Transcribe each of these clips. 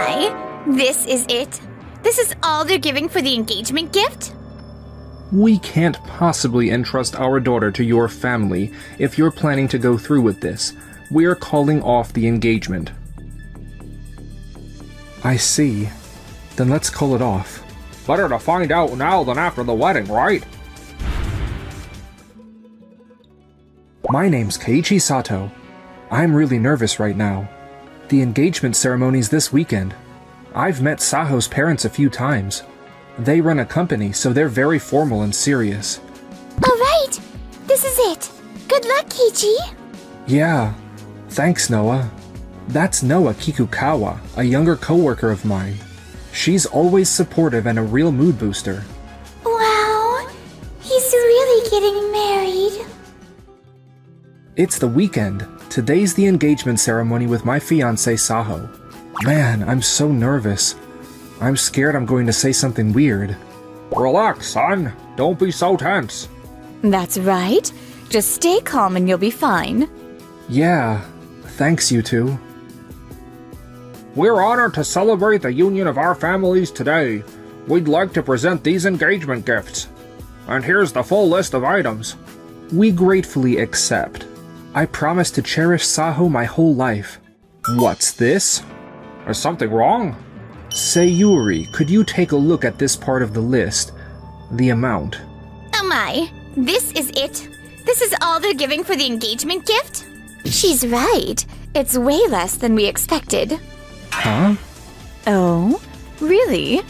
my, this is it? This is all they're giving for the engagement gift? We can't possibly entrust our daughter to your family if you're planning to go through with this. We're calling off the engagement. I see. Then let's call it off. Better to find out now than after the wedding, right? My name's Keiichi Sato. I'm really nervous right now. The engagement ceremony's this weekend. I've met Saho's parents a few times. They run a company, so they're very formal and serious. Alright, this is it. Good luck, Keiichi. Yeah, thanks, Noah. That's Noah Kikukawa, a younger coworker of mine. She's always supportive and a real mood booster. Wow, he's really getting married. It's the weekend. Today's the engagement ceremony with my fiancée Saho. Man, I'm so nervous. I'm scared I'm going to say something weird. Relax, son. Don't be so tense. That's right. Just stay calm and you'll be fine. Yeah, thanks you two. We're honored to celebrate the union of our families today. We'd like to present these engagement gifts. And here's the full list of items. We gratefully accept. I promise to cherish Saho my whole life. What's this? Is something wrong? Sayuri, could you take a look at this part of the list? The amount. Oh my, this is it? This is all they're giving for the engagement gift? She's right. It's way less than we expected. Huh? Oh, really?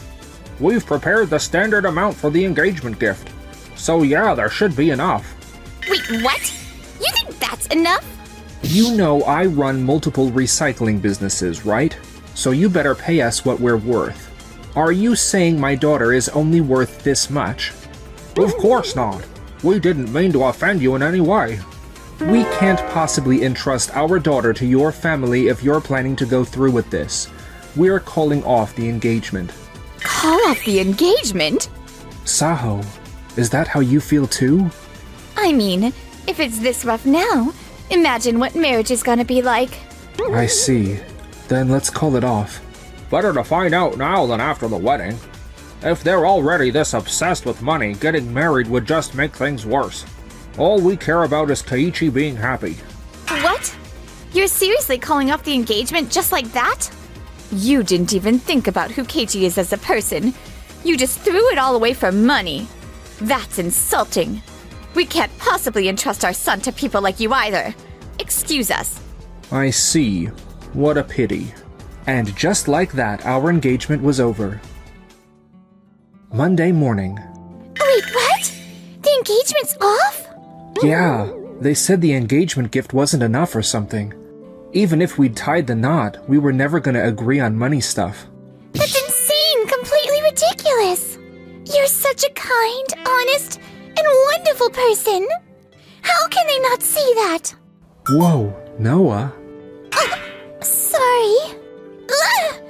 We've prepared the standard amount for the engagement gift. So yeah, there should be enough. Wait, what? You think that's enough? You know I run multiple recycling businesses, right? So you better pay us what we're worth. Are you saying my daughter is only worth this much? Of course not. We didn't mean to offend you in any way. We can't possibly entrust our daughter to your family if you're planning to go through with this. We're calling off the engagement. Call off the engagement? Saho, is that how you feel too? I mean, if it's this rough now, imagine what marriage is gonna be like. I see. Then let's call it off. Better to find out now than after the wedding. If they're already this obsessed with money, getting married would just make things worse. All we care about is Keiichi being happy. What? You're seriously calling off the engagement just like that? You didn't even think about who Keiichi is as a person. You just threw it all away for money. That's insulting. We can't possibly entrust our son to people like you either. Excuse us. I see. What a pity. And just like that, our engagement was over. Monday morning. Wait, what? The engagement's off? Yeah, they said the engagement gift wasn't enough or something. Even if we'd tied the knot, we were never gonna agree on money stuff. That's insane! Completely ridiculous! You're such a kind, honest, and wonderful person! How can they not see that? Whoa, Noah. Sorry. Ugh!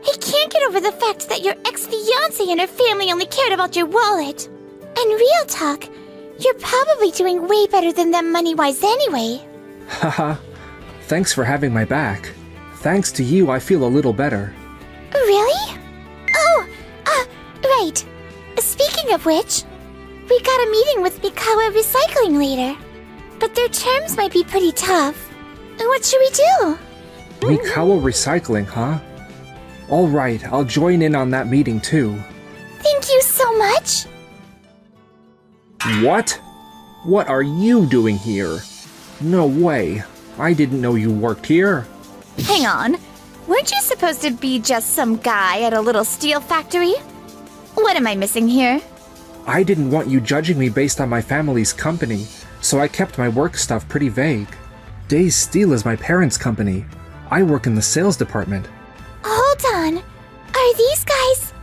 I can't get over the fact that your ex-fiancée and her family only cared about your wallet. And real talk, you're probably doing way better than them money-wise anyway. Haha. Thanks for having my back. Thanks to you, I feel a little better. Really? Oh, right. Speaking of which, we got a meeting with Mikawa Recycling later. But their terms might be pretty tough. What should we do? Mikawa Recycling, huh? Alright, I'll join in on that meeting too. Thank you so much. What? What are you doing here? No way. I didn't know you worked here. Hang on. Weren't you supposed to be just some guy at a little steel factory? What am I missing here? I didn't want you judging me based on my family's company, so I kept my work stuff pretty vague. Days Steel is my parents' company. I work in the sales department. Hold on. Are these guys...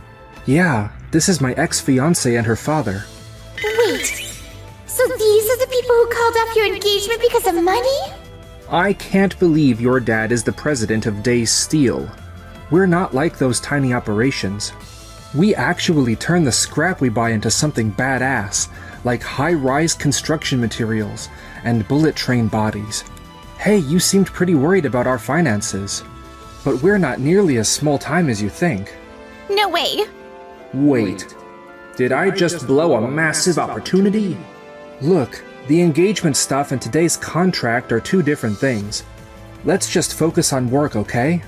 Yeah, this is my ex-fiancée and her father. Wait. So these are the people who called off your engagement because of money? I can't believe your dad is the president of Days Steel. We're not like those tiny operations. We actually turn the scrap we buy into something badass, like high-rise construction materials and bullet train bodies. Hey, you seemed pretty worried about our finances. But we're not nearly as small time as you think. No way. Wait, did I just blow a massive opportunity? Look, the engagement stuff and today's contract are two different things. Let's just focus on work, okay?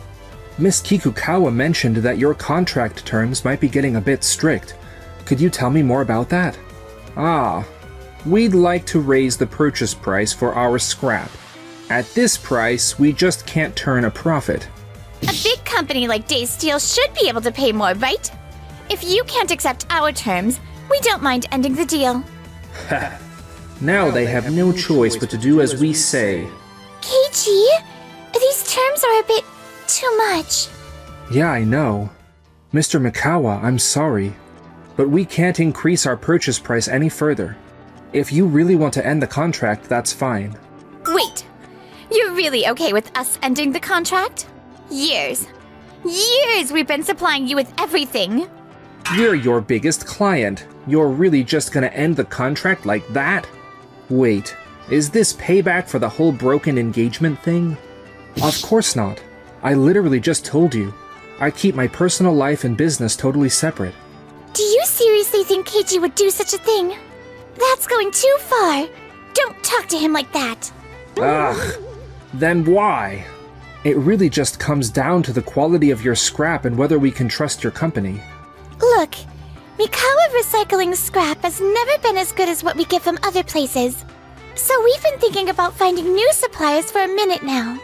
Miss Kikukawa mentioned that your contract terms might be getting a bit strict. Could you tell me more about that? Ah, we'd like to raise the purchase price for our scrap. At this price, we just can't turn a profit. A big company like Day Steel should be able to pay more, right? If you can't accept our terms, we don't mind ending the deal. Now they have no choice but to do as we say. Keiichi, these terms are a bit too much. Yeah, I know. Mr. Mikawa, I'm sorry. But we can't increase our purchase price any further. If you really want to end the contract, that's fine. Wait, you're really okay with us ending the contract? Years we've been supplying you with everything. We're your biggest client. You're really just gonna end the contract like that? Wait, is this payback for the whole broken engagement thing? Of course not. I literally just told you. I keep my personal life and business totally separate. Do you seriously think Keiichi would do such a thing? That's going too far. Don't talk to him like that. Ugh, then why? It really just comes down to the quality of your scrap and whether we can trust your company. Look, Mikawa Recycling's scrap has never been as good as what we get from other places. So we've been thinking about finding new suppliers for a minute now.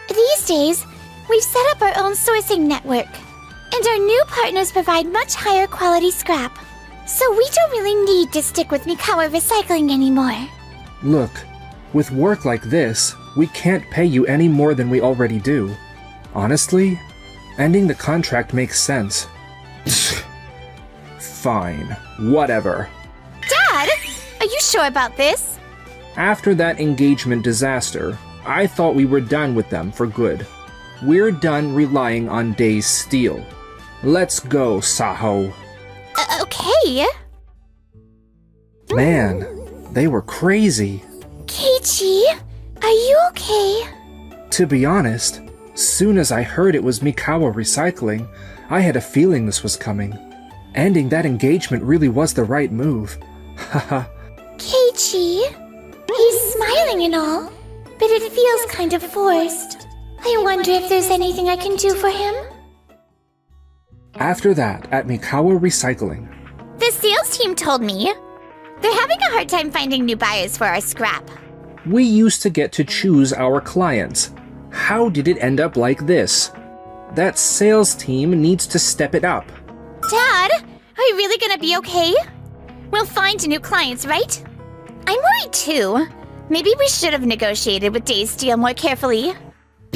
These days, we've set up our own sourcing network, and our new partners provide much higher quality scrap. So we don't really need to stick with Mikawa Recycling anymore. Look, with work like this, we can't pay you any more than we already do. Honestly, ending the contract makes sense. Fine, whatever. Dad, are you sure about this? After that engagement disaster, I thought we were done with them for good. We're done relying on Day's steel. Let's go, Saho. Okay. Man, they were crazy. Keiichi, are you okay? To be honest, soon as I heard it was Mikawa Recycling, I had a feeling this was coming. Ending that engagement really was the right move. Haha. Keiichi, he's smiling and all, but it feels kind of forced. I wonder if there's anything I can do for him? After that, at Mikawa Recycling, The sales team told me they're having a hard time finding new buyers for our scrap. we used to get to choose our clients. How did it end up like this? That sales team needs to step it up. Dad, are you really gonna be okay? We'll find new clients, right? I'm worried too. Maybe we should have negotiated with Day Steel more carefully.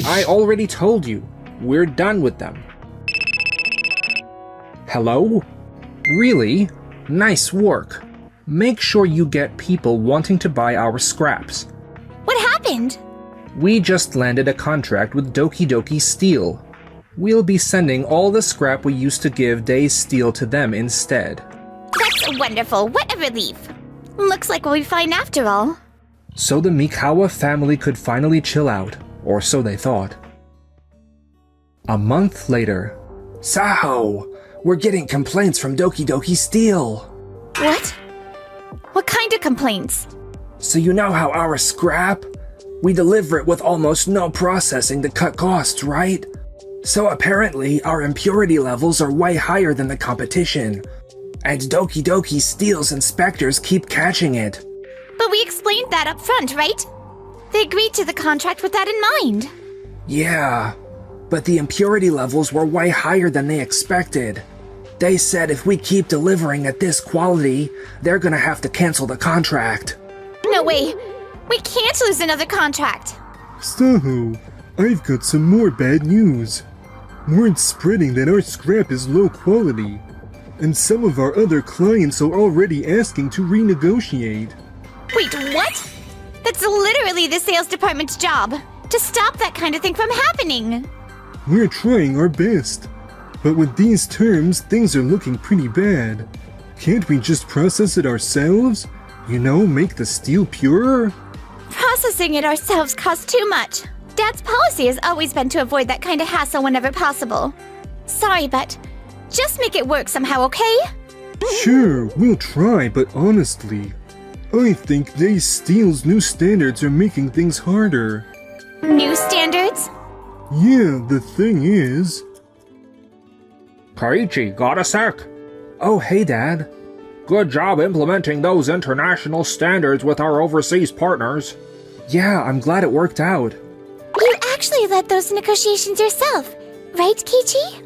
I already told you, we're done with them. Hello? Really? Nice work. Make sure you get people wanting to buy our scraps. What happened? We just landed a contract with Doki Doki Steel. We'll be sending all the scrap we used to give Day's Steel to them instead. That's wonderful. What a relief. Looks like we'll be fine after all. So the Mikawa family could finally chill out, or so they thought. A month later. Saho! We're getting complaints from Doki Doki Steel. What? What kind of complaints? So you know how our scrap? We deliver it with almost no processing to cut costs, right? So apparently our impurity levels are way higher than the competition. And Doki Doki Steel's inspectors keep catching it. But we explained that up front, right? They agreed to the contract with that in mind. Yeah, but the impurity levels were way higher than they expected. They said if we keep delivering at this quality, they're gonna have to cancel the contract. No way. We can't lose another contract. Saho, I've got some more bad news. Word's spreading that our scrap is low quality, and some of our other clients are already asking to renegotiate. Wait, what? That's literally the sales department's job, to stop that kind of thing from happening. We're trying our best, but with these terms, things are looking pretty bad. Can't we just process it ourselves? You know, make the steel purer? Processing it ourselves costs too much. Dad's policy has always been to avoid that kind of hassle whenever possible. Sorry, but just make it work somehow, okay? Sure, we'll try, but honestly, I think Day Steel's new standards are making things harder. New standards? Yeah, the thing is... Keiichi, got a sec? Oh, hey, Dad. Good job implementing those international standards with our overseas partners. Yeah, I'm glad it worked out. You actually led those negotiations yourself, right, Keiichi?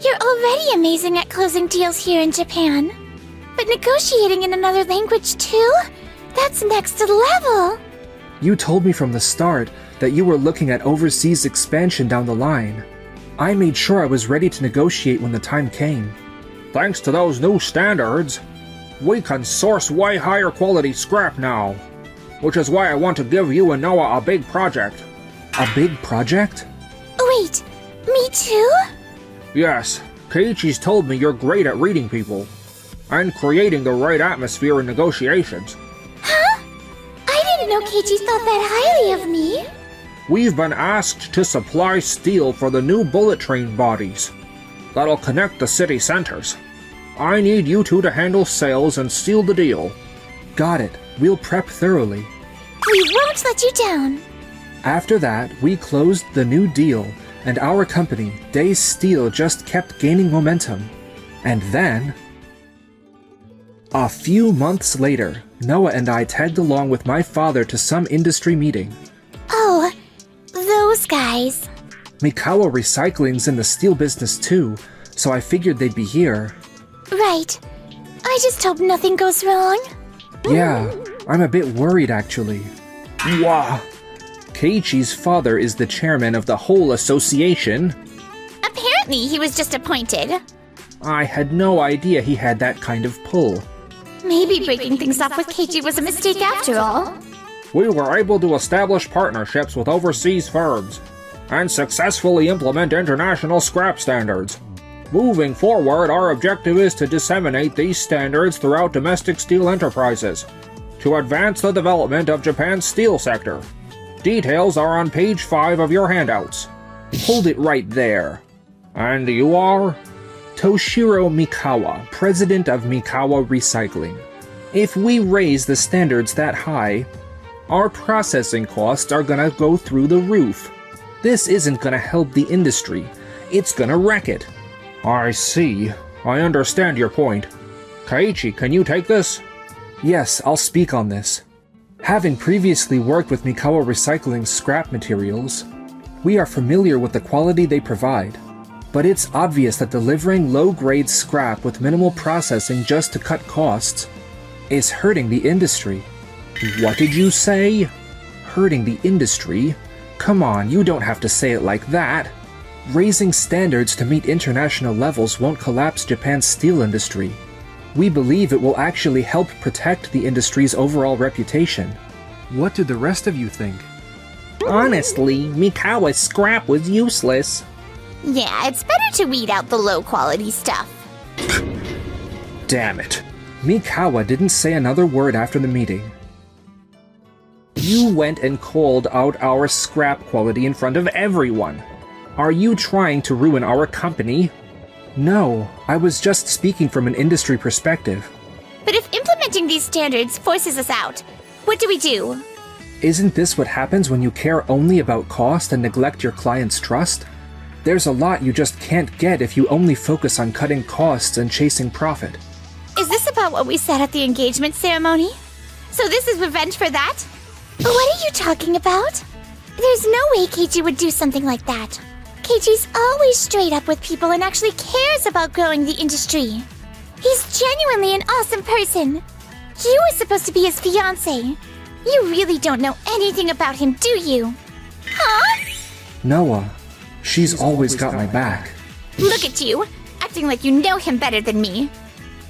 You're already amazing at closing deals here in Japan. But negotiating in another language too? That's next level! You told me from the start that you were looking at overseas expansion down the line. I made sure I was ready to negotiate when the time came. Thanks to those new standards, we can source way higher quality scrap now. Which is why I want to give you and Noah a big project. A big project? Wait, me too? Yes, Keiichi's told me you're great at reading people and creating the right atmosphere in negotiations. Huh? I didn't know Keiichi thought that highly of me. We've been asked to supply steel for the new bullet train bodies that'll connect the city centers. I need you two to handle sales and seal the deal. Got it. We'll prep thoroughly. We won't let you down. After that, we closed the new deal, and our company, Day Steel, just kept gaining momentum. And then... a few months later, Noah and I tagged along with my father to some industry meeting. Oh, those guys. Mikawa Recycling's in the steel business too, so I figured they'd be here. Right. I just hope nothing goes wrong. Yeah, I'm a bit worried actually. Wow. Keiichi's father is the chairman of the whole association. Apparently he was just appointed. I had no idea he had that kind of pull. Maybe breaking things off with Keiichi was a mistake after all. We were able to establish partnerships with overseas firms and successfully implement international scrap standards. Moving forward, our objective is to disseminate these standards throughout domestic steel enterprises to advance the development of Japan's steel sector. Details are on page 5 of your handouts. Hold it right there. And you are? Toshiro Mikawa, president of Mikawa Recycling. If we raise the standards that high, our processing costs are gonna go through the roof. This isn't gonna help the industry. It's gonna wreck it. I see. I understand your point. Keiichi, can you take this? Yes, I'll speak on this. Having previously worked with Mikawa Recycling's scrap materials, we are familiar with the quality they provide. But it's obvious that delivering low-grade scrap with minimal processing just to cut costs is hurting the industry. What did you say? Hurting the industry? Come on, you don't have to say it like that. Raising standards to meet international levels won't collapse Japan's steel industry. We believe it will actually help protect the industry's overall reputation. What do the rest of you think? Honestly, Mikawa's scrap was useless. Yeah, it's better to weed out the low-quality stuff. Damn it. Mikawa didn't say another word after the meeting. You went and called out our scrap quality in front of everyone. Are you trying to ruin our company? No, I was just speaking from an industry perspective. But if implementing these standards forces us out, what do we do? Isn't this what happens when you care only about cost and neglect your client's trust? There's a lot you just can't get if you only focus on cutting costs and chasing profit. Is this about what we said at the engagement ceremony? So this is revenge for that? What are you talking about? There's no way Keiichi would do something like that. Keiichi's always straight up with people and actually cares about growing the industry. He's genuinely an awesome person. You were supposed to be his fiancée. You really don't know anything about him, do you? Huh? Noah, she's always got my back. Look at you, acting like you know him better than me.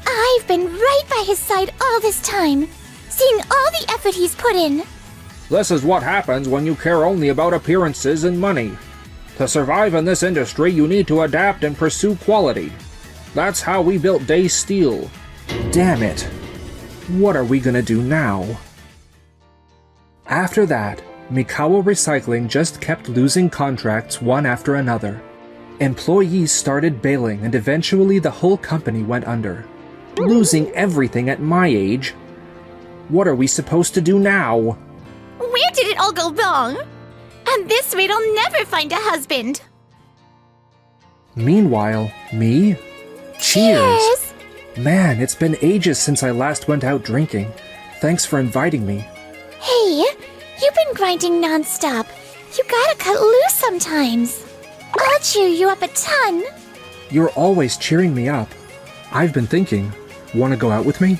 I've been right by his side all this time, seeing all the effort he's put in. This is what happens when you care only about appearances and money. To survive in this industry, you need to adapt and pursue quality. That's how we built Day Steel. Damn it. What are we gonna do now? After that, Mikawa Recycling just kept losing contracts one after another. Employees started bailing and eventually the whole company went under. Losing everything at my age? What are we supposed to do now? Where did it all go wrong? And this maid will never find a husband. Meanwhile, me? Cheers! Man, it's been ages since I last went out drinking. Thanks for inviting me. Hey, you've been grinding non-stop. You gotta cut loose sometimes. I'll cheer you up a ton. You're always cheering me up. I've been thinking, wanna go out with me?